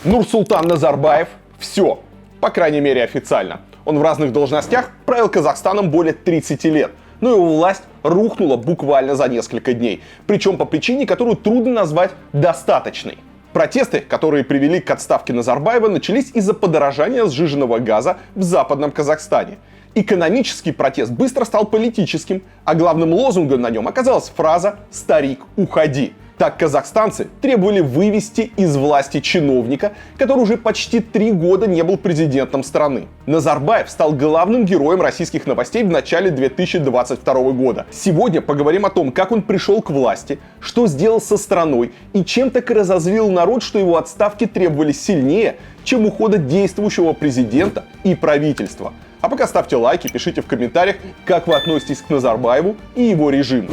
Нурсултан Назарбаев – все, по крайней мере официально. Он в разных должностях правил Казахстаном более 30 лет, но его власть рухнула буквально за несколько дней, причем по причине, которую трудно назвать достаточной. Протесты, которые привели к отставке Назарбаева, начались из-за подорожания сжиженного газа в Западном Казахстане. Экономический протест быстро стал политическим, а главным лозунгом на нем оказалась фраза «Старик, уходи». Так казахстанцы требовали вывести из власти чиновника, который уже почти 3 года не был президентом страны. Назарбаев стал главным героем российских новостей в начале 2022 года. Сегодня поговорим о том, как он пришел к власти, что сделал со страной и чем так разозлил народ, что его отставки требовали сильнее, чем ухода действующего президента и правительства. А пока ставьте лайки, пишите в комментариях, как вы относитесь к Назарбаеву и его режиму.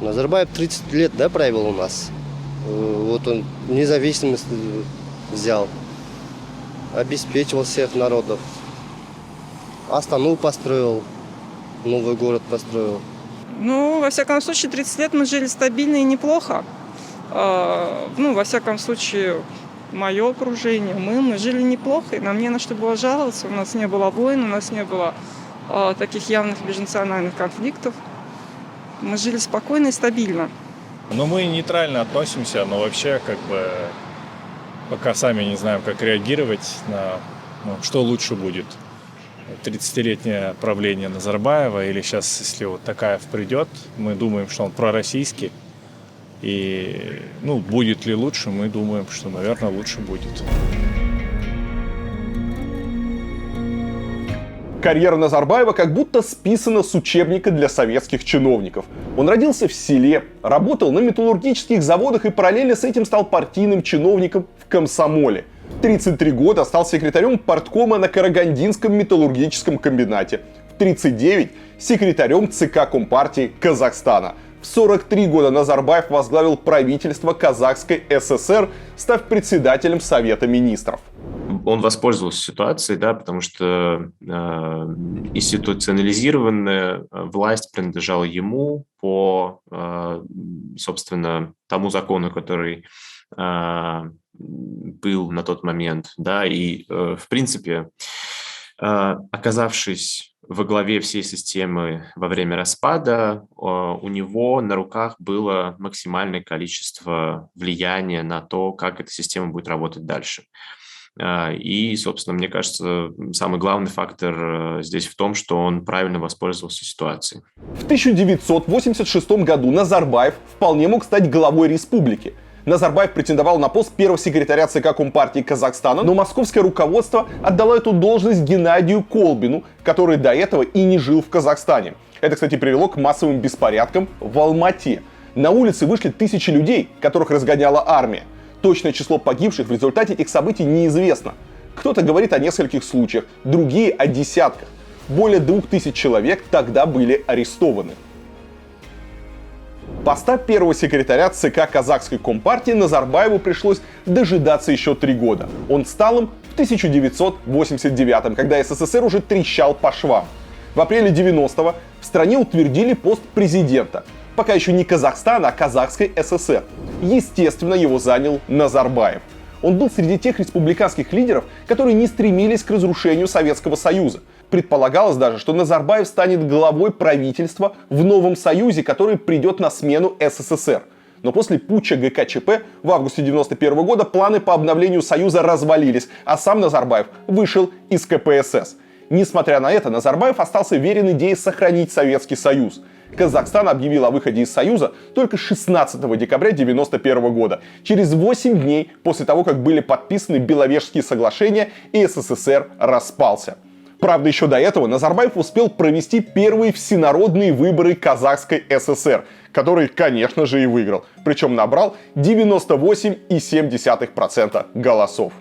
Назарбаев 30 лет, да, правил у нас. Вот он независимость взял, обеспечивал всех народов. Астану построил, новый город построил. Ну, во всяком случае, 30 лет мы жили стабильно и неплохо. Во всяком случае, мое окружение, мы жили неплохо, и нам не на что было жаловаться. У нас не было войн, у нас не было таких явных межнациональных конфликтов. Мы жили спокойно и стабильно. Ну, мы нейтрально относимся, но вообще, пока сами не знаем, как реагировать на, что лучше будет. 30-летнее правление Назарбаева или сейчас, если вот Такаев придет, мы думаем, что он пророссийский. И, будет ли лучше, мы думаем, что, наверное, лучше будет. Карьера Назарбаева как будто списана с учебника для советских чиновников. Он родился в селе, работал на металлургических заводах и параллельно с этим стал партийным чиновником в комсомоле. В 33 года стал секретарем парткома на Карагандинском металлургическом комбинате. В 39 секретарем ЦК Компартии Казахстана. В 43 года Назарбаев возглавил правительство Казахской ССР, став председателем Совета министров. Он воспользовался ситуацией, да, потому что институционализированная власть принадлежала ему по, собственно, тому закону, который был на тот момент, да, и, в принципе, оказавшись во главе всей системы во время распада, у него на руках было максимальное количество влияния на то, как эта система будет работать дальше. И, собственно, мне кажется, самый главный фактор здесь в том, что он правильно воспользовался ситуацией. В 1986 году Назарбаев вполне мог стать главой республики. Назарбаев претендовал на пост первого секретаря ЦК Компартии Казахстана, но московское руководство отдало эту должность Геннадию Колбину, который до этого и не жил в Казахстане. Это, кстати, привело к массовым беспорядкам в Алмате. На улицы вышли тысячи людей, которых разгоняла армия. Точное число погибших в результате этих событий неизвестно. Кто-то говорит о нескольких случаях, другие о десятках. Более 2000 человек тогда были арестованы. Поста первого секретаря ЦК Казахской Компартии Назарбаеву пришлось дожидаться еще 3 года. Он стал им в 1989, когда СССР уже трещал по швам. В апреле 90-го в стране утвердили пост президента. Пока еще не Казахстана, а Казахской ССР. Естественно, его занял Назарбаев. Он был среди тех республиканских лидеров, которые не стремились к разрушению Советского Союза. Предполагалось даже, что Назарбаев станет главой правительства в новом союзе, который придет на смену СССР. Но после путча ГКЧП в августе 1991 года планы по обновлению союза развалились, а сам Назарбаев вышел из КПСС. Несмотря на это, Назарбаев остался верен идее сохранить Советский Союз. Казахстан объявил о выходе из Союза только 16 декабря 1991 года, через 8 дней после того, как были подписаны Беловежские соглашения и СССР распался. Правда, еще до этого Назарбаев успел провести первые всенародные выборы Казахской ССР, которые, конечно же, и выиграл. Причем набрал 98,7% голосов.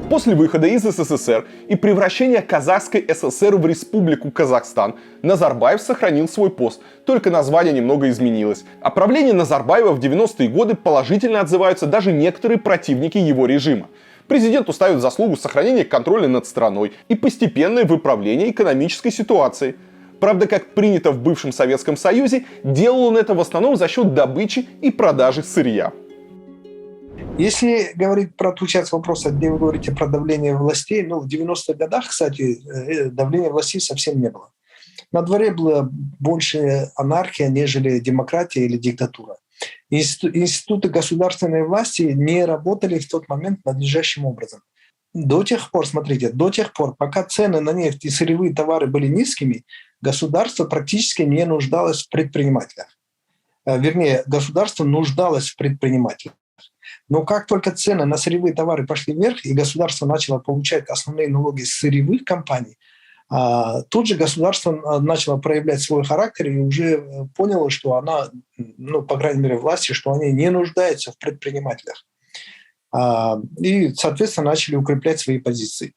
После выхода из СССР и превращения Казахской ССР в Республику Казахстан Назарбаев сохранил свой пост, только название немного изменилось. О правлении Назарбаева в 90-е годы положительно отзываются даже некоторые противники его режима. Президенту ставят в заслугу сохранение контроля над страной и постепенное выправление экономической ситуации. Правда, как принято в бывшем Советском Союзе, делал он это в основном за счет добычи и продажи сырья. Если говорить про ту часть вопроса, где вы говорите про давление властей, в 90-х годах, кстати, давления властей совсем не было. На дворе была больше анархия, нежели демократия или диктатура. Институты государственной власти не работали в тот момент надлежащим образом. До тех пор, пока цены на нефть и сырьевые товары были низкими, государство практически не нуждалось в предпринимателях. Вернее, государство нуждалось в предпринимателях. Но как только цены на сырьевые товары пошли вверх, и государство начало получать основные налоги с сырьевых компаний, тут же государство начало проявлять свой характер и уже поняло, что она, по крайней мере, власти, что они не нуждаются в предпринимателях. И, соответственно, начали укреплять свои позиции.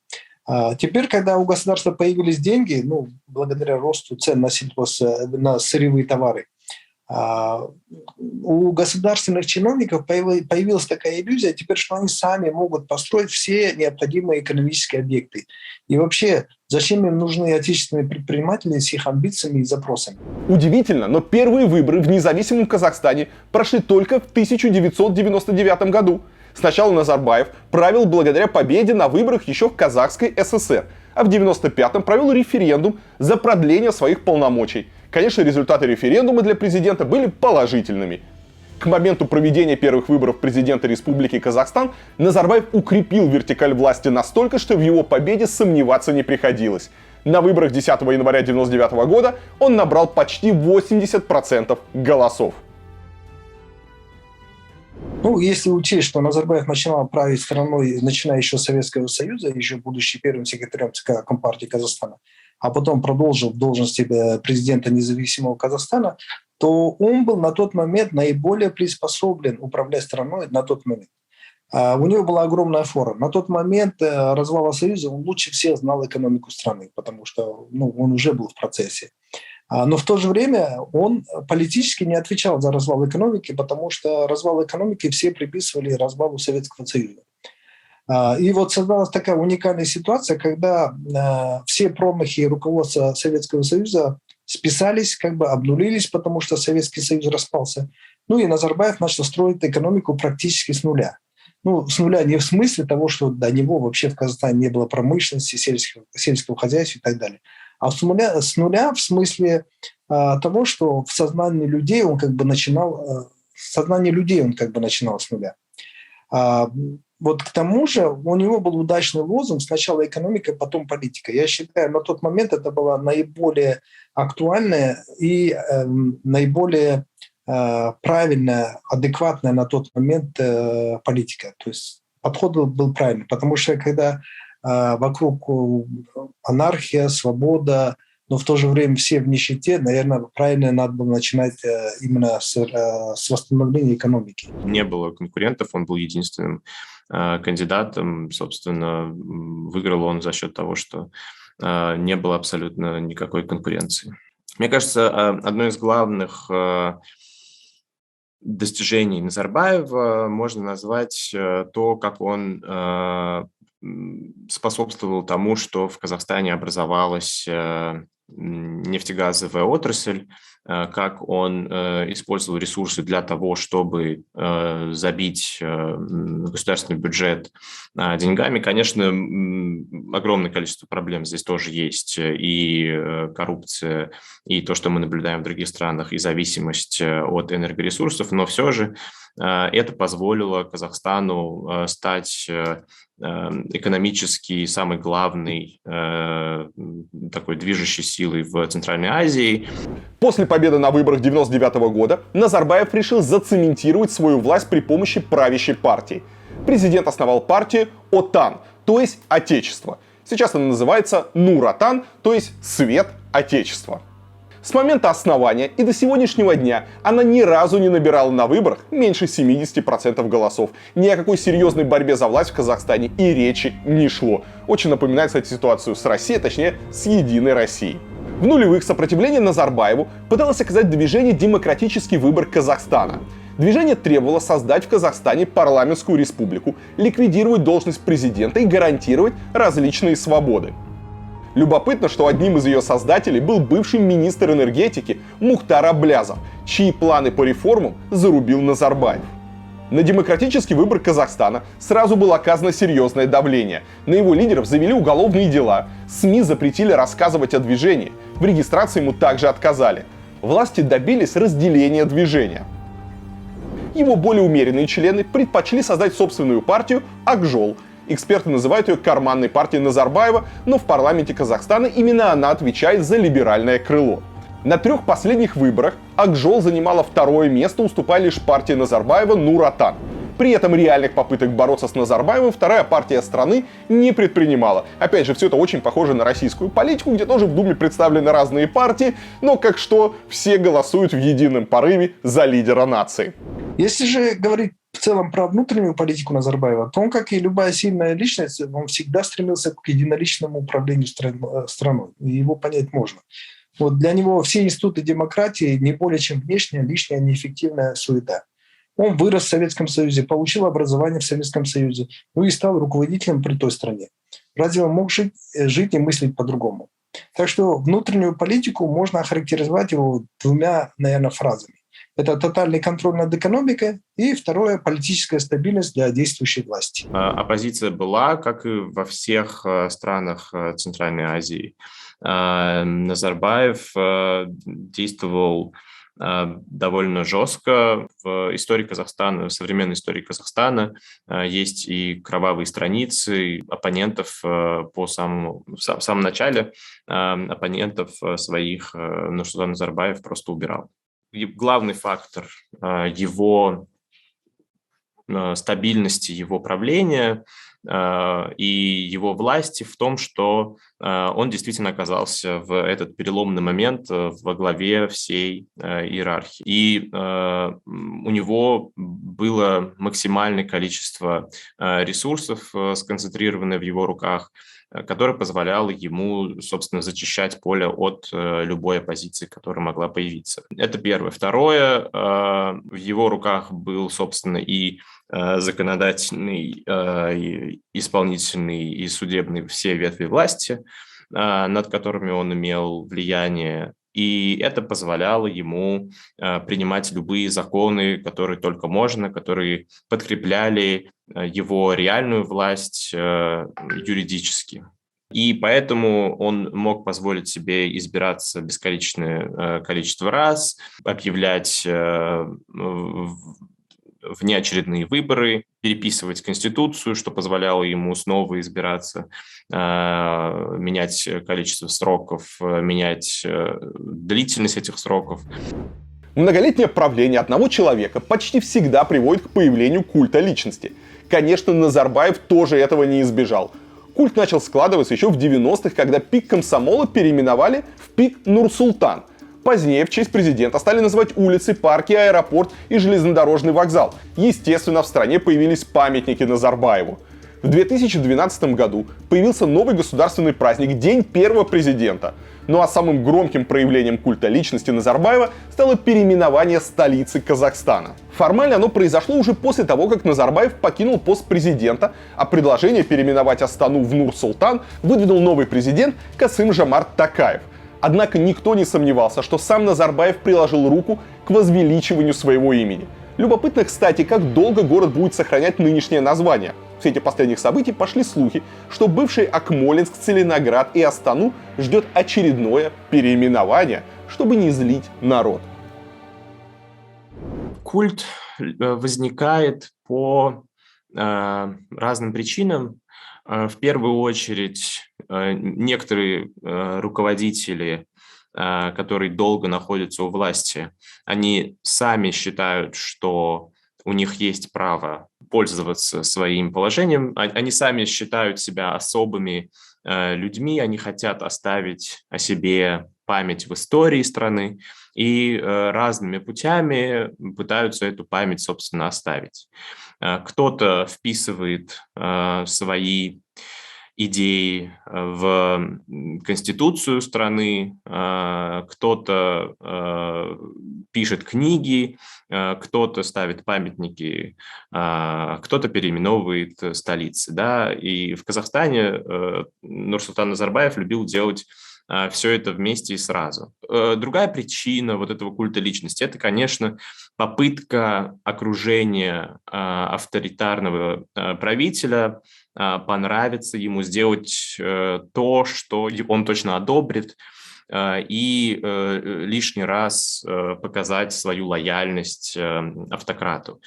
Теперь, когда у государства появились деньги, благодаря росту цен на сырьевые товары, у государственных чиновников появилась такая иллюзия теперь, что они сами могут построить все необходимые экономические объекты. И вообще, зачем им нужны отечественные предприниматели с их амбициями и запросами? Удивительно, но первые выборы в независимом Казахстане прошли только в 1999 году. Сначала Назарбаев правил благодаря победе на выборах еще в Казахской ССР, а в 1995-м провел референдум за продление своих полномочий. Конечно, результаты референдума для президента были положительными. К моменту проведения первых выборов президента Республики Казахстан Назарбаев укрепил вертикаль власти настолько, что в его победе сомневаться не приходилось. На выборах 10 января 1999 года он набрал почти 80% голосов. Если учесть, что Назарбаев начинал править страной, начиная еще с Советского Союза, еще будучи первым секретарем ЦК Компартии Казахстана, а потом продолжил в должности президента независимого Казахстана, то он был на тот момент наиболее приспособлен управлять страной на тот момент. У него была огромная фора. На тот момент развала Союза он лучше всех знал экономику страны, потому что он уже был в процессе. Но в то же время он политически не отвечал за развал экономики, потому что развал экономики все приписывали развалу Советского Союза. И вот создалась такая уникальная ситуация, когда все промахи руководства Советского Союза списались, обнулились, потому что Советский Союз распался. И Назарбаев начал строить экономику практически с нуля. С нуля не в смысле того, что до него вообще в Казахстане не было промышленности, сельского хозяйства и так далее. А с нуля в смысле того, что в сознании людей он начинал с нуля. Вот к тому же у него был удачный лозунг: сначала экономика, потом политика. Я считаю, на тот момент это была наиболее актуальная и наиболее правильная, адекватная на тот момент политика. То есть подход был правильный, потому что когда вокруг анархия, свобода, но в то же время все в нищете, наверное, правильно надо было начинать именно с восстановления экономики. Не было конкурентов, он был единственным кандидатом. Собственно, выиграл он за счет того, что не было абсолютно никакой конкуренции. Мне кажется, одно из главных достижений Назарбаева можно назвать то, как он способствовал тому, что в Казахстане образовалась нефтегазовая отрасль, как он использовал ресурсы для того, чтобы забить государственный бюджет деньгами. Конечно, огромное количество проблем здесь тоже есть. И коррупция, и то, что мы наблюдаем в других странах, и зависимость от энергоресурсов, но все же это позволило Казахстану стать экономически самой главной такой движущей силой в Центральной Азии. После победы на выборах 1999 года Назарбаев решил зацементировать свою власть при помощи правящей партии. Президент основал партию ОТАН, то есть Отечество. Сейчас она называется Нур-Отан, то есть Свет Отечества. С момента основания и до сегодняшнего дня она ни разу не набирала на выборах меньше 70% голосов. Ни о какой серьезной борьбе за власть в Казахстане и речи не шло. Очень напоминает, кстати, ситуацию с Россией, точнее, с Единой Россией. В нулевых сопротивление Назарбаеву пыталось оказать движение «Демократический выбор Казахстана». Движение требовало создать в Казахстане парламентскую республику, ликвидировать должность президента и гарантировать различные свободы. Любопытно, что одним из ее создателей был бывший министр энергетики Мухтар Аблязов, чьи планы по реформам зарубил Назарбаев. На демократический выбор Казахстана сразу было оказано серьезное давление. На его лидеров завели уголовные дела, СМИ запретили рассказывать о движении, в регистрации ему также отказали. Власти добились разделения движения. Его более умеренные члены предпочли создать собственную партию «Акжол». Эксперты называют ее карманной партией Назарбаева, но в парламенте Казахстана именно она отвечает за либеральное крыло. На 3 последних выборах Акжол занимала 2-е место, уступая лишь партии Назарбаева Нур-Отан. При этом реальных попыток бороться с Назарбаевым вторая партия страны не предпринимала. Опять же, все это очень похоже на российскую политику, где тоже в Думе представлены разные партии, но как что, все голосуют в едином порыве за лидера нации. Если же говорить в целом про внутреннюю политику Назарбаева, то он, как и любая сильная личность, он всегда стремился к единоличному управлению страной. И его понять можно. Вот для него все институты демократии не более чем внешняя, лишняя, неэффективная суета. Он вырос в Советском Союзе, получил образование в Советском Союзе, ну и стал руководителем при той стране. Разве он мог жить и мыслить по-другому? Так что внутреннюю политику можно охарактеризовать его 2, наверное, фразами. Это тотальный контроль над экономикой и второе – политическая стабильность для действующей власти. Оппозиция была, как и во всех странах Центральной Азии. Назарбаев действовал довольно жестко. В истории Казахстана, в современной истории Казахстана есть и кровавые страницы оппонентов в самом начале оппонентов своих Нурсултан Назарбаев просто убирал. И главный фактор его стабильности, его правления и его власти в том, что он действительно оказался в этот переломный момент во главе всей иерархии. И у него было максимальное количество ресурсов, сконцентрированное в его руках, которое позволяло ему, собственно, зачищать поле от любой оппозиции, которая могла появиться. Это первое. Второе, в его руках был, собственно, и законодательный, и исполнительный, и судебный, все ветви власти, над которыми он имел влияние. И это позволяло ему принимать любые законы, которые только можно, которые подкрепляли его реальную власть юридически. И поэтому он мог позволить себе избираться бесконечное количество раз, объявлять внеочередные выборы, переписывать Конституцию, что позволяло ему снова избираться, менять количество сроков, менять длительность этих сроков. Многолетнее правление одного человека почти всегда приводит к появлению культа личности. Конечно, Назарбаев тоже этого не избежал. Культ начал складываться еще в 90-х, когда пик комсомола переименовали в пик Нур-Султан. Позднее в честь президента стали называть улицы, парки, аэропорт и железнодорожный вокзал. Естественно, в стране появились памятники Назарбаеву. В 2012 году появился новый государственный праздник – День первого президента. Ну а самым громким проявлением культа личности Назарбаева стало переименование столицы Казахстана. Формально оно произошло уже после того, как Назарбаев покинул пост президента, а предложение переименовать Астану в Нур-Султан выдвинул новый президент Касым-Жомарт Токаев. Однако никто не сомневался, что сам Назарбаев приложил руку к возвеличиванию своего имени. Любопытно, кстати, как долго город будет сохранять нынешнее название. В свете последних событий пошли слухи, что бывший Акмолинск, Целиноград и Астану ждет очередное переименование, чтобы не злить народ. Культ возникает по разным причинам. В первую очередь, некоторые руководители, которые долго находятся у власти, они сами считают, что у них есть право пользоваться своим положением. Они сами считают себя особыми людьми, они хотят оставить о себе память в истории страны и разными путями пытаются эту память, собственно, оставить. Кто-то вписывает свои идеи в конституцию страны, кто-то пишет книги, кто-то ставит памятники, кто-то переименовывает столицы. Да? И в Казахстане Нурсултан Назарбаев любил делать все это вместе и сразу. Другая причина вот этого культа личности – это, конечно, попытка окружения авторитарного правителя понравится ему, сделать то, что он точно одобрит, и лишний раз показать свою лояльность автократу.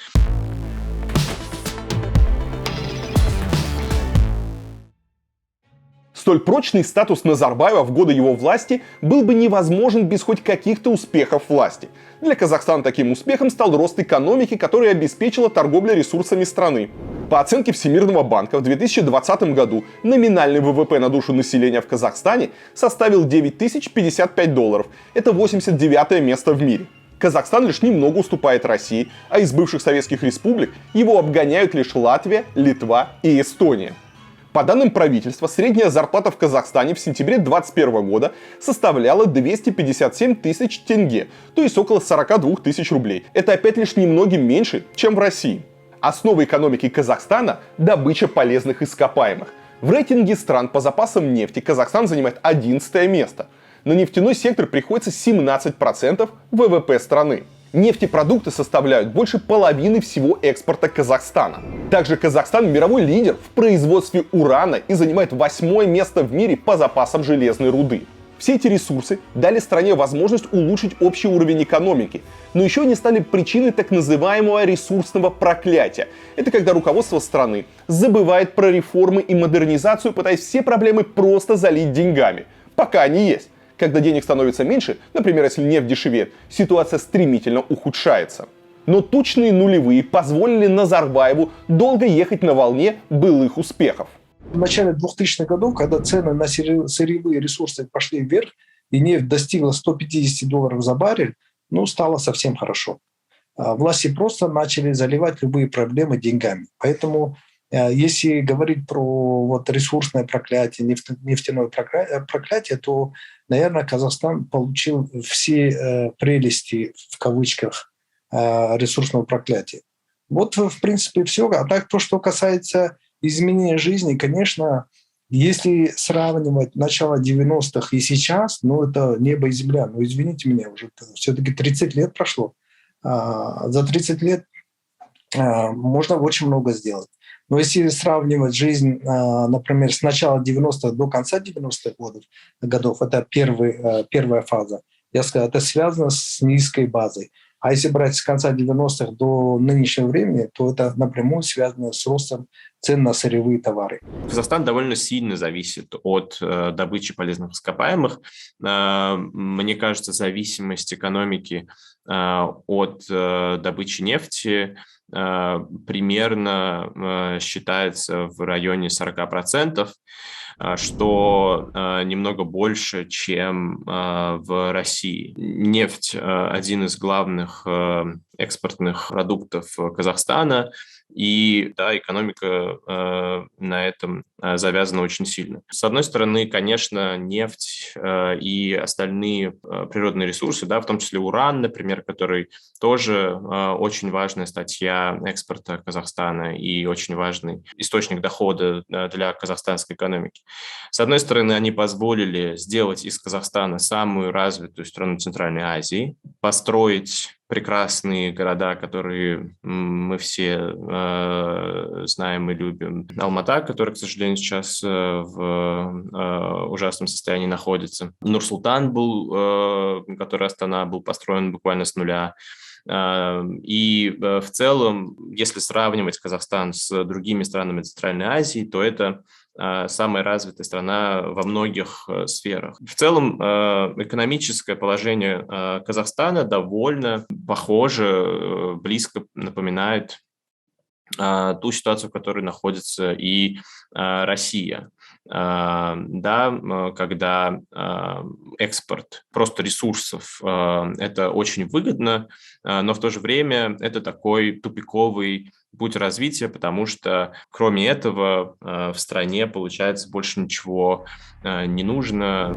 Столь прочный статус Назарбаева в годы его власти был бы невозможен без хоть каких-то успехов власти. Для Казахстана таким успехом стал рост экономики, который обеспечила торговля ресурсами страны. По оценке Всемирного банка, в 2020 году номинальный ВВП на душу населения в Казахстане составил $9055. Это 89-е место в мире. Казахстан лишь немного уступает России, а из бывших советских республик его обгоняют лишь Латвия, Литва и Эстония. По данным правительства, средняя зарплата в Казахстане в сентябре 2021 года составляла 257 тысяч тенге, то есть около 42 тысяч рублей. Это опять лишь немногим меньше, чем в России. Основа экономики Казахстана – добыча полезных ископаемых. В рейтинге стран по запасам нефти Казахстан занимает 11 место. На нефтяной сектор приходится 17% ВВП страны. Нефтепродукты составляют больше половины всего экспорта Казахстана. Также Казахстан мировой лидер в производстве урана и занимает 8-е место в мире по запасам железной руды. Все эти ресурсы дали стране возможность улучшить общий уровень экономики, но еще они стали причиной так называемого ресурсного проклятия. Это когда руководство страны забывает про реформы и модернизацию, пытаясь все проблемы просто залить деньгами, пока они есть. Когда денег становится меньше, например, если нефть дешевеет, ситуация стремительно ухудшается. Но тучные нулевые позволили Назарбаеву долго ехать на волне былых успехов. В начале 2000-х годов, когда цены на сырьевые ресурсы пошли вверх, и нефть достигла $150 за баррель, стало совсем хорошо. Власти просто начали заливать любые проблемы деньгами. Поэтому, если говорить про ресурсное проклятие, нефтяное проклятие, то, наверное, Казахстан получил все прелести, в кавычках, ресурсного проклятия. В принципе, все. А так, то, что касается изменения жизни, конечно, если сравнивать начало 90-х и сейчас, это небо и земля. Но извините меня, уже все-таки 30 лет прошло. За 30 лет можно очень много сделать. Но если сравнивать жизнь, например, с начала 90-х до конца 90-х годов, это первая фаза, я сказал, это связано с низкой базой. А если брать с конца 90-х до нынешнего времени, то это напрямую связано с ростом цен на сырьевые товары. Казахстан довольно сильно зависит от добычи полезных ископаемых. Мне кажется, зависимость экономики от добычи нефти примерно считается в районе 40%, что немного больше, чем в России. Нефть – один из главных экспортных продуктов Казахстана, и экономика на этом завязана очень сильно. С одной стороны, конечно, нефть и остальные природные ресурсы, в том числе уран, например, который тоже очень важная статья экспорта Казахстана и очень важный источник дохода для казахстанской экономики. С одной стороны, они позволили сделать из Казахстана самую развитую страну Центральной Азии, построить прекрасные города, которые мы все знаем и любим. Алмата, который, к сожалению, сейчас в ужасном состоянии находится. Нур-Султан который Астана, был построен буквально с нуля. И в целом, если сравнивать Казахстан с другими странами Центральной Азии, то это самая развитая страна во многих сферах. В целом, экономическое положение Казахстана довольно похоже, близко напоминает ту ситуацию, в которой находится и Россия. Да, когда экспорт просто ресурсов – это очень выгодно, но в то же время это такой тупиковый путь развития, потому что кроме этого в стране, получается, больше ничего не нужно.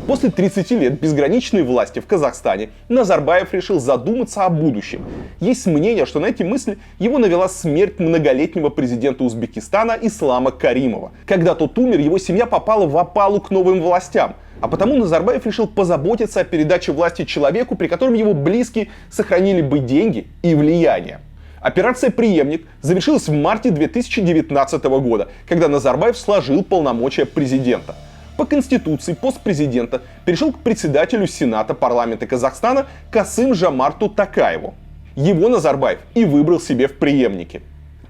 После 30 лет безграничной власти в Казахстане Назарбаев решил задуматься о будущем. Есть мнение, что на эти мысли его навела смерть многолетнего президента Узбекистана Ислама Каримова. Когда тот умер, его семья попала в опалу к новым властям. А потому Назарбаев решил позаботиться о передаче власти человеку, при котором его близкие сохранили бы деньги и влияние. Операция «Преемник» завершилась в марте 2019 года, когда Назарбаев сложил полномочия президента. По Конституции пост президента перешел к председателю Сената парламента Казахстана Касым-Жомарту Токаеву. Его Назарбаев и выбрал себе в преемнике.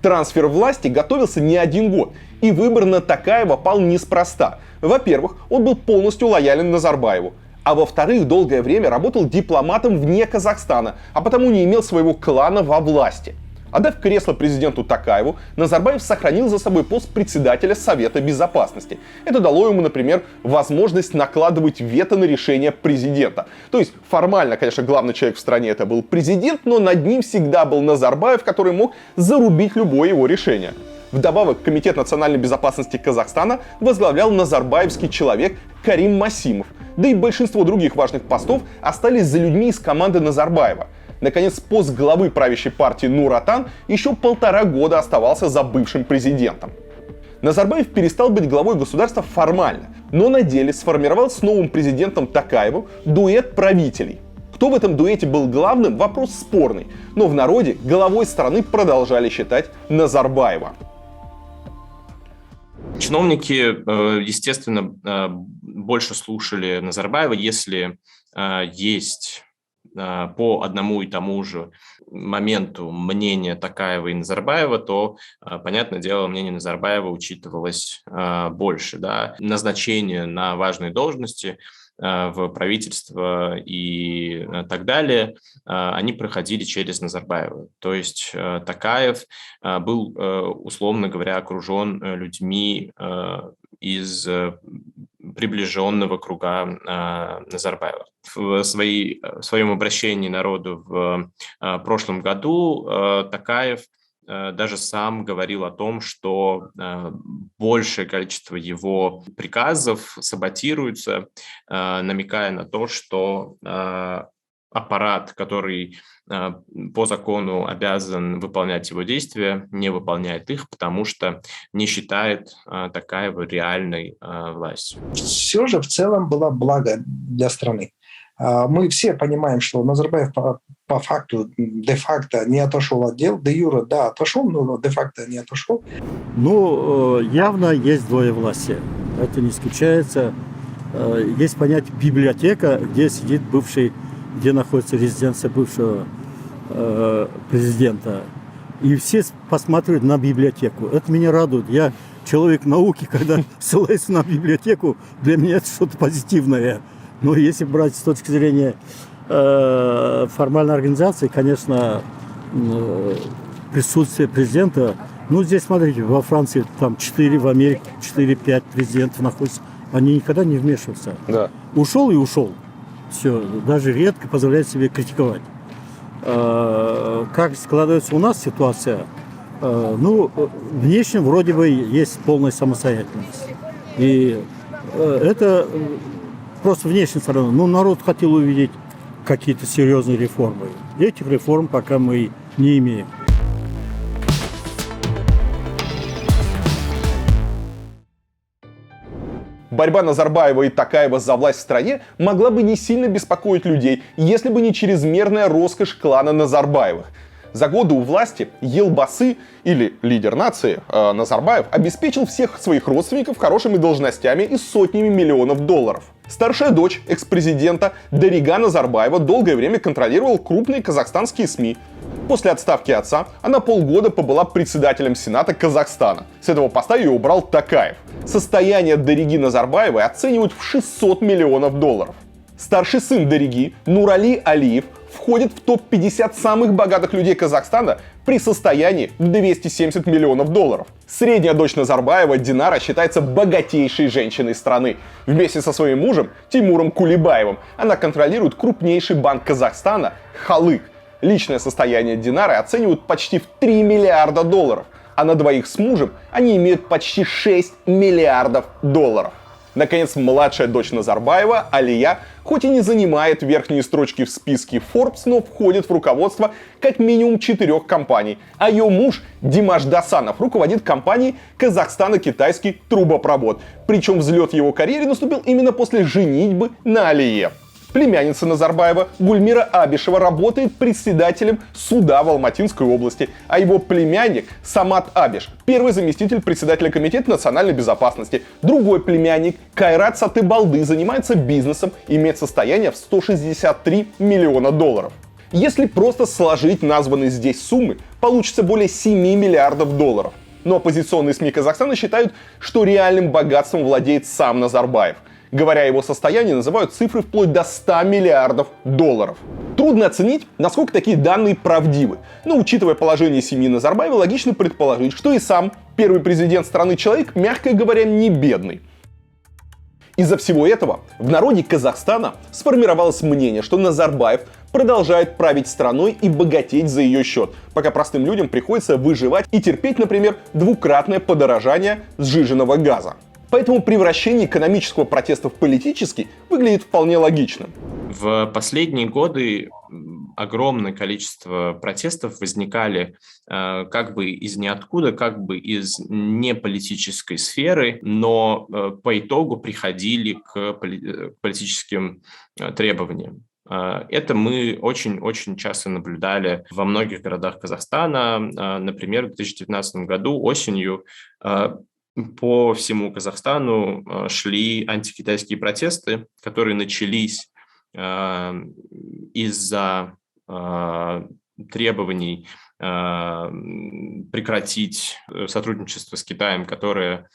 Трансфер власти готовился не один год, и выбор на Токаева пал неспроста. Во-первых, он был полностью лоялен Назарбаеву, а во-вторых, долгое время работал дипломатом вне Казахстана, а потому не имел своего клана во власти. Отдав кресло президенту Токаеву, Назарбаев сохранил за собой пост председателя Совета Безопасности. Это дало ему, например, возможность накладывать вето на решение президента. То есть формально, конечно, главный человек в стране это был президент, но над ним всегда был Назарбаев, который мог зарубить любое его решение. Вдобавок, Комитет национальной безопасности Казахстана возглавлял назарбаевский человек Карим Масимов. Да и большинство других важных постов остались за людьми из команды Назарбаева. Наконец, пост главы правящей партии Нур-Отан еще 1,5 года оставался за бывшим президентом. Назарбаев перестал быть главой государства формально, но на деле сформировал с новым президентом Токаевым дуэт правителей. Кто в этом дуэте был главным, вопрос спорный, но в народе главой страны продолжали считать Назарбаева. Чиновники, естественно, больше слушали Назарбаева, если есть по одному и тому же моменту мнение Токаева и Назарбаева, то, понятное дело, мнение Назарбаева учитывалось больше. Да? Назначение на важные должности в правительство и так далее, они проходили через Назарбаева. То есть Токаев был, условно говоря, окружен людьми из приближенного круга Назарбаева. В своем обращении народу в прошлом году Токаев даже сам говорил о том, что большее количество его приказов саботируется, намекая на то, что аппарат, который по закону обязан выполнять его действия, не выполняет их, потому что не считает Токаева реальной властью. Все же в целом было благо для страны. Мы все понимаем, что Назарбаев по факту, де-факто не отошел от дел, де-юре, да, отошел, но де-факто не отошел. Ну, явно есть двоевластие. Это не исключается. Есть понятие библиотека, где сидит бывший, где находится резиденция бывшего президента. И все посматривают на библиотеку. Это меня радует. Я человек науки, когда ссылаюсь на библиотеку, для меня это что-то позитивное. Но если брать с точки зрения формальной организации, конечно, присутствие президента, ну, здесь, смотрите, во Франции там 4, в Америке 4-5 президентов находятся, они никогда не вмешиваются. Да. Ушел и ушел. Все, даже редко позволяет себе критиковать. Как складывается у нас ситуация? Ну, внешне вроде бы есть полная самостоятельность. И это просто внешняя сторона. Но народ хотел увидеть какие-то серьезные реформы. Этих реформ пока мы не имеем. Борьба Назарбаева и Токаева за власть в стране могла бы не сильно беспокоить людей, если бы не чрезмерная роскошь клана Назарбаевых. За годы у власти Елбасы, или лидер нации Назарбаев, обеспечил всех своих родственников хорошими должностями и сотнями миллионов долларов. Старшая дочь экс-президента Дарига Назарбаева долгое время контролировала крупные казахстанские СМИ. После отставки отца она полгода побыла председателем Сената Казахстана. С этого поста ее убрал Токаев. Состояние Дариги Назарбаевой оценивают в 600 миллионов долларов. Старший сын Дариги, Нурали Алиев, входит в топ-50 самых богатых людей Казахстана при состоянии в 270 миллионов долларов. Средняя дочь Назарбаева, Динара, считается богатейшей женщиной страны. Вместе со своим мужем Тимуром Кулебаевым она контролирует крупнейший банк Казахстана – Халык. Личное состояние Динары оценивают почти в 3 миллиарда долларов, а на двоих с мужем они имеют почти 6 миллиардов долларов. Наконец, младшая дочь Назарбаева, Алия, хоть и не занимает верхние строчки в списке Forbes, но входит в руководство как минимум 4 компаний. А ее муж Димаш Дасанов руководит компанией «Казахстано-Китайский трубопровод». Причем взлет в его карьере наступил именно после женитьбы на Алие. Племянница Назарбаева Гульмира Абишева работает председателем суда в Алматинской области, а его племянник Самат Абиш – первый заместитель председателя Комитета национальной безопасности. Другой племянник Кайрат Сатыбалды занимается бизнесом, имеет состояние в 163 миллиона долларов. Если просто сложить названные здесь суммы, получится более 7 миллиардов долларов. Но оппозиционные СМИ Казахстана считают, что реальным богатством владеет сам Назарбаев. Говоря о его состоянии, называют цифры вплоть до 100 миллиардов долларов. Трудно оценить, насколько такие данные правдивы, но учитывая положение семьи Назарбаева, логично предположить, что и сам первый президент страны человек, мягко говоря, не бедный. Из-за всего этого в народе Казахстана сформировалось мнение, что Назарбаев продолжает править страной и богатеть за ее счет, пока простым людям приходится выживать и терпеть, например, двукратное подорожание сжиженного газа. Поэтому превращение экономического протеста в политический выглядит вполне логичным. В последние годы огромное количество протестов возникали как бы из ниоткуда, как бы из неполитической сферы, но по итогу приходили к политическим требованиям. Это мы очень-очень часто наблюдали во многих городах Казахстана. Например, в 2019 году осенью по всему Казахстану шли антикитайские протесты, которые начались из-за требований прекратить сотрудничество с Китаем, которое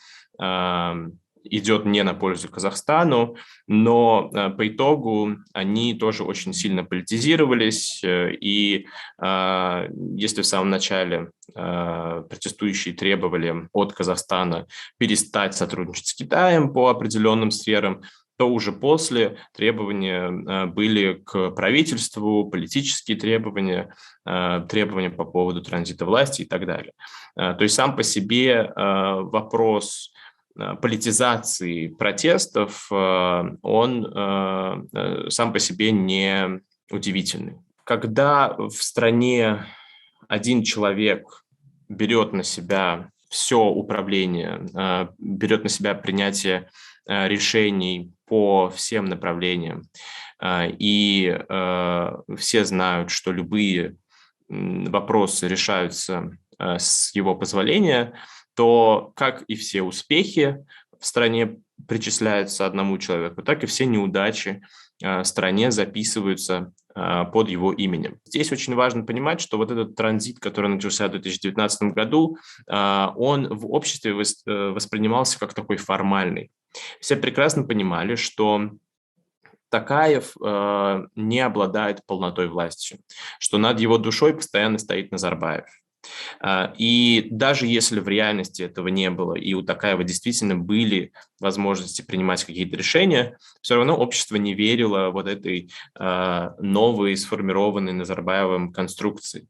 идет не на пользу Казахстану, но по итогу они тоже очень сильно политизировались, и если в самом начале протестующие требовали от Казахстана перестать сотрудничать с Китаем по определенным сферам, то уже после требования были к правительству, политические требования, требования по поводу транзита власти и так далее. То есть сам по себе вопрос политизации протестов, он сам по себе не удивительный. Когда в стране один человек берет на себя все управление, берет на себя принятие решений по всем направлениям, и все знают, что любые вопросы решаются с его позволения, то как и все успехи в стране причисляются одному человеку, так и все неудачи в стране записываются под его именем. Здесь очень важно понимать, что вот этот транзит, который начался в 2019 году, он в обществе воспринимался как такой формальный. Все прекрасно понимали, что Токаев не обладает полнотой власти, что над его душой постоянно стоит Назарбаев. И даже если в реальности этого не было, и у Токаева действительно были возможности принимать какие-то решения, все равно общество не верило вот этой новой, сформированной Назарбаевым конструкции.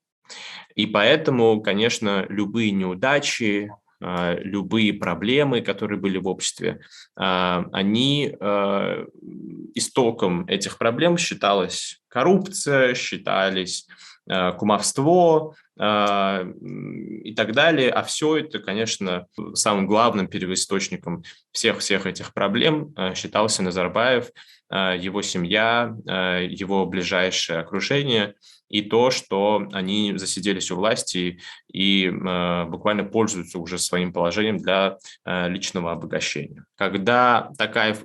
И поэтому, конечно, любые неудачи, любые проблемы, которые были в обществе, они истоком этих проблем считалась коррупция, считались кумовство и так далее. А все это, конечно, самым главным первоисточником всех этих проблем считался Назарбаев, его семья, его ближайшее окружение и то, что они засиделись у власти и буквально пользуются уже своим положением для личного обогащения. Когда Токаев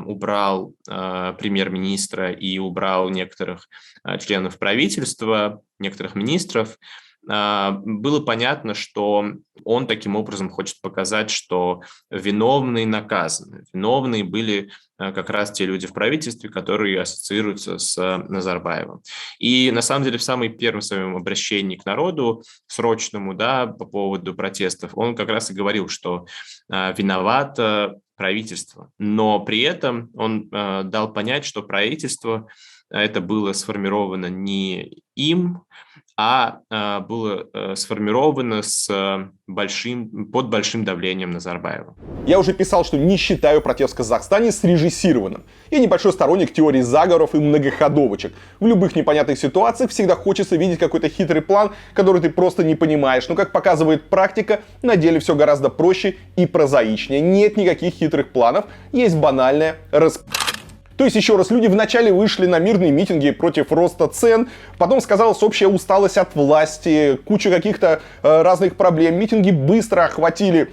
убрал премьер-министра и убрал некоторых членов правительства, некоторых министров, было понятно, что он таким образом хочет показать, что виновные наказаны. Виновные были как раз те люди в правительстве, которые ассоциируются с Назарбаевым. И на самом деле в самом первом своем обращении к народу, срочному, да, по поводу протестов, он как раз и говорил, что виновато правительство. Но при этом он дал понять, что правительство это было сформировано не им, а было сформировано под большим давлением Назарбаева. Я уже писал, что не считаю протест в Казахстане срежиссированным. Я небольшой сторонник теории заговоров и многоходовочек. В любых непонятных ситуациях всегда хочется видеть какой-то хитрый план, который ты просто не понимаешь. Но, как показывает практика, на деле все гораздо проще и прозаичнее. Нет никаких хитрых планов, есть банальное То есть, еще раз, люди вначале вышли на мирные митинги против роста цен, потом сказалась общая усталость от власти, куча каких-то разных проблем. Митинги быстро охватили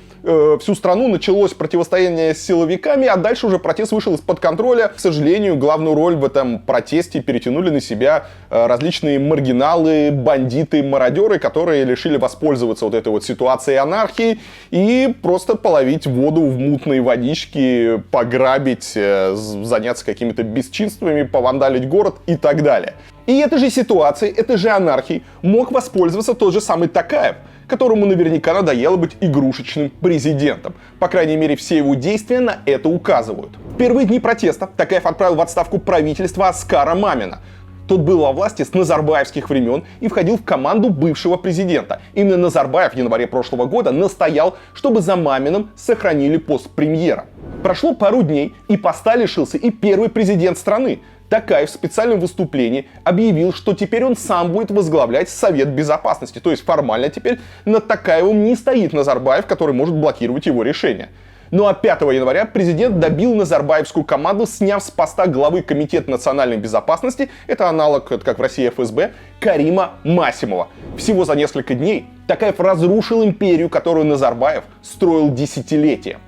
всю страну, началось противостояние с силовиками, а дальше уже протест вышел из-под контроля. К сожалению, главную роль в этом протесте перетянули на себя различные маргиналы, бандиты, мародеры, которые решили воспользоваться вот этой вот ситуацией анархии и просто половить воду в мутной водичке, пограбить, заняться какими-то бесчинствами, повандалить город и так далее. И этой же ситуацией, этой же анархией мог воспользоваться тот же самый Токаев, которому наверняка надоело быть игрушечным президентом. По крайней мере, все его действия на это указывают. В первые дни протеста Токаев отправил в отставку правительство Аскара Мамина. Тот был во власти с назарбаевских времен и входил в команду бывшего президента. Именно Назарбаев в январе прошлого года настоял, чтобы за Маминым сохранили пост премьера. Прошло пару дней, и поста лишился и первый президент страны. Токаев в специальном выступлении объявил, что теперь он сам будет возглавлять Совет Безопасности. То есть формально теперь над Токаевым не стоит Назарбаев, который может блокировать его решение. Ну а 5 января президент добил назарбаевскую команду, сняв с поста главы Комитета национальной безопасности, это аналог, как в России ФСБ, Карима Масимова. Всего за несколько дней Токаев разрушил империю, которую Назарбаев строил десятилетия.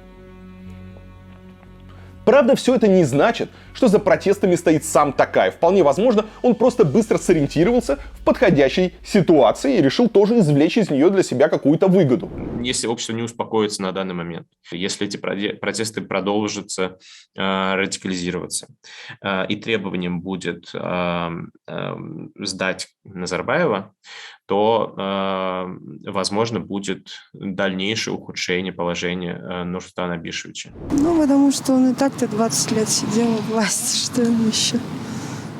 Правда, все это не значит, что за протестами стоит сам Токаев. Вполне возможно, он просто быстро сориентировался в подходящей ситуации и решил тоже извлечь из нее для себя какую-то выгоду. Если общество не успокоится на данный момент, если эти протесты продолжатся радикализироваться, и требованием будет сдать Назарбаева, то, возможно, будет дальнейшее ухудшение положения Нурсултана Абишевича. Ну, потому что он и так-то 20 лет сидел у власти, что ему еще.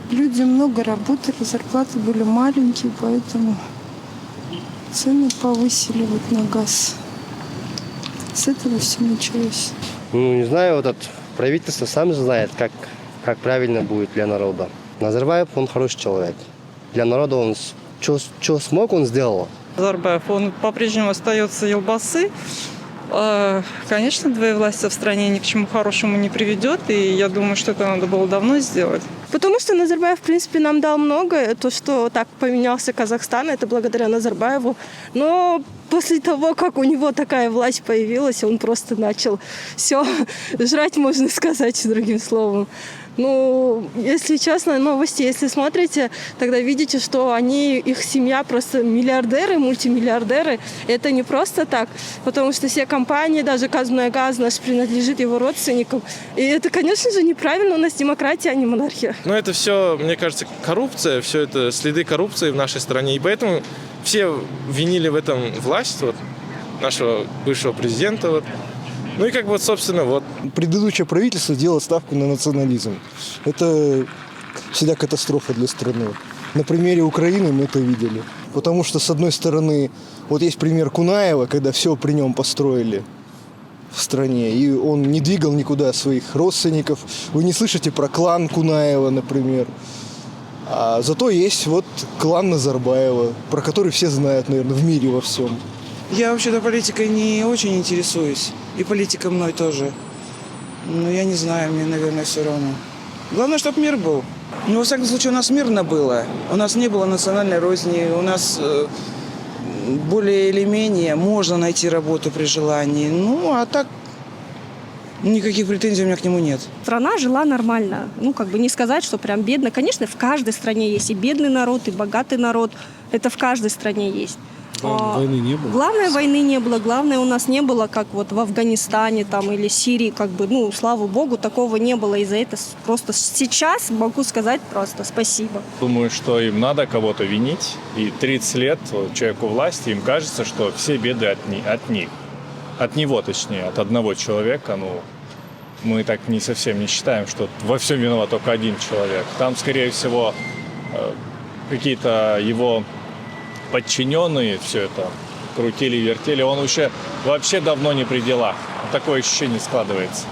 Люди много работали, зарплаты были маленькие, поэтому цены повысили вот на газ. С этого все началось. Ну, не знаю, вот это правительство сам знает, как правильно будет для народа. Назарбаев, он хороший человек. Для народа он что смог, он сделал. Назарбаев, он по-прежнему остается елбасы. Конечно, двоевластие в стране ни к чему хорошему не приведет, и я думаю, что это надо было давно сделать. Потому что Назарбаев, в принципе, нам дал многое. То, что так поменялся Казахстан, это благодаря Назарбаеву. Но после того, как у него такая власть появилась, он просто начал все жрать, можно сказать, другим словом. Ну, если честно, новости, если смотрите, тогда видите, что их семья просто миллиардеры, мультимиллиардеры. Это не просто так, потому что все компании, даже Казмунайгаз наш принадлежит его родственникам. И это, конечно же, неправильно, у нас демократия, а не монархия. Но это все, мне кажется, коррупция, все это следы коррупции в нашей стране. И поэтому все винили в этом власть нашего бывшего президента. Ну и как бы, собственно, Предыдущее правительство делало ставку на национализм. Это всегда катастрофа для страны. На примере Украины мы это видели. Потому что, с одной стороны, вот есть пример Кунаева, когда все при нем построили в стране, и он не двигал никуда своих родственников. Вы не слышите про клан Кунаева, например. А зато есть клан Назарбаева, про который все знают, наверное, в мире во всем. Я вообще-то политикой не очень интересуюсь. И политика мной тоже. Но я не знаю, мне, наверное, все равно. Главное, чтобы мир был. Ну, во всяком случае, у нас мирно было. У нас не было национальной розни. У нас более или менее можно найти работу при желании. Ну, а так никаких претензий у меня к нему нет. Страна жила нормально. Ну, как бы не сказать, что прям бедно. Конечно, в каждой стране есть и бедный народ, и богатый народ. Это в каждой стране есть. Войны не было. Главное, войны не было. Главное, у нас не было, как вот в Афганистане там, или Сирии, как бы, ну, слава богу, такого не было. И за это просто сейчас могу сказать просто спасибо. Думаю, что им надо кого-то винить. И 30 лет человеку власти, им кажется, что все беды от них. От него, точнее, от одного человека. Ну, мы так не совсем не считаем, что во всем виноват только один человек. Там, скорее всего, какие-то его подчиненные все это крутили-вертели. Он вообще давно не при делах. Такое ощущение складывается.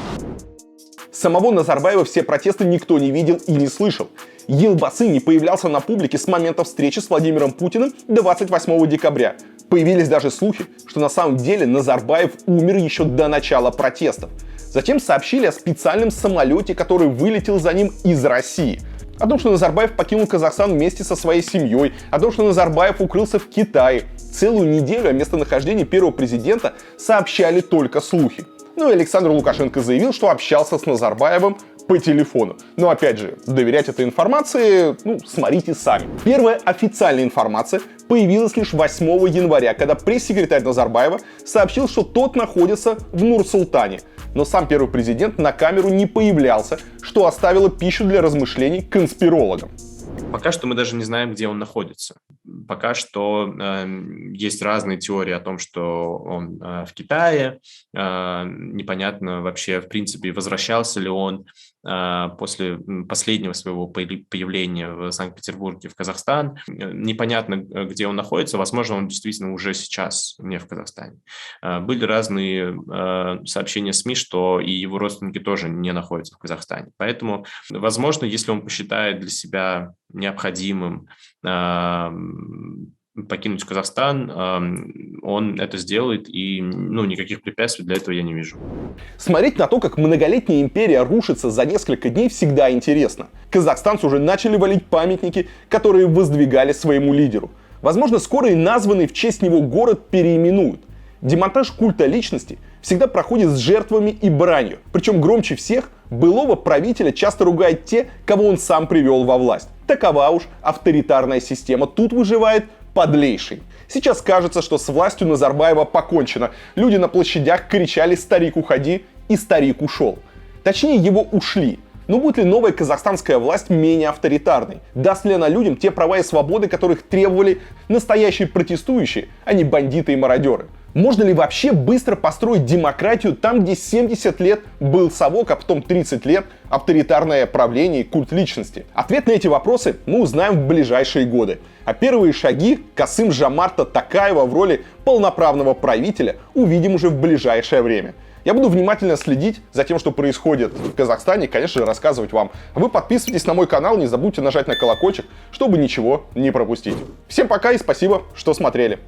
Самого Назарбаева все протесты никто не видел и не слышал. Елбасы не появлялся на публике с момента встречи с Владимиром Путиным 28 декабря. Появились даже слухи, что на самом деле Назарбаев умер еще до начала протестов. Затем сообщили о специальном самолете, который вылетел за ним из России. О том, что Назарбаев покинул Казахстан вместе со своей семьей, о том, что Назарбаев укрылся в Китае. Целую неделю о местонахождении первого президента сообщали только слухи. Ну и Александр Лукашенко заявил, что общался с Назарбаевым по телефону. Но опять же, доверять этой информации, смотрите сами. Первая официальная информация появилась лишь 8 января, когда пресс-секретарь Назарбаева сообщил, что тот находится в Нур-Султане. Но сам первый президент на камеру не появлялся, что оставило пищу для размышлений конспирологам. Пока что мы даже не знаем, где он находится. Пока что есть разные теории о том, что он в Китае. Непонятно вообще, в принципе, возвращался ли он после последнего своего появления в Санкт-Петербурге в Казахстан. Непонятно, где он находится. Возможно, он действительно уже сейчас не в Казахстане. Были разные сообщения СМИ, что и его родственники тоже не находятся в Казахстане. Поэтому, возможно, если он посчитает для себя необходимым покинуть Казахстан, он это сделает, и никаких препятствий для этого я не вижу. Смотреть на то, как многолетняя империя рушится за несколько дней, всегда интересно. Казахстанцы уже начали валить памятники, которые воздвигали своему лидеру. Возможно, скоро и названный в честь него город переименуют. Демонтаж культа личности всегда проходит с жертвами и бранью. Причем громче всех былого правителя часто ругают те, кого он сам привел во власть. Такова уж авторитарная система. Тут выживает подлейший. Сейчас кажется, что с властью Назарбаева покончено. Люди на площадях кричали «Старик, уходи!» и «Старик ушел». Точнее, его ушли. Но будет ли новая казахстанская власть менее авторитарной? Даст ли она людям те права и свободы, которых требовали настоящие протестующие, а не бандиты и мародеры? Можно ли вообще быстро построить демократию там, где 70 лет был совок, а потом 30 лет авторитарное правление и культ личности? Ответ на эти вопросы мы узнаем в ближайшие годы. А первые шаги Касым-Жомарта Токаева в роли полноправного правителя увидим уже в ближайшее время. Я буду внимательно следить за тем, что происходит в Казахстане, и, конечно же, рассказывать вам. Вы подписывайтесь на мой канал, не забудьте нажать на колокольчик, чтобы ничего не пропустить. Всем пока и спасибо, что смотрели.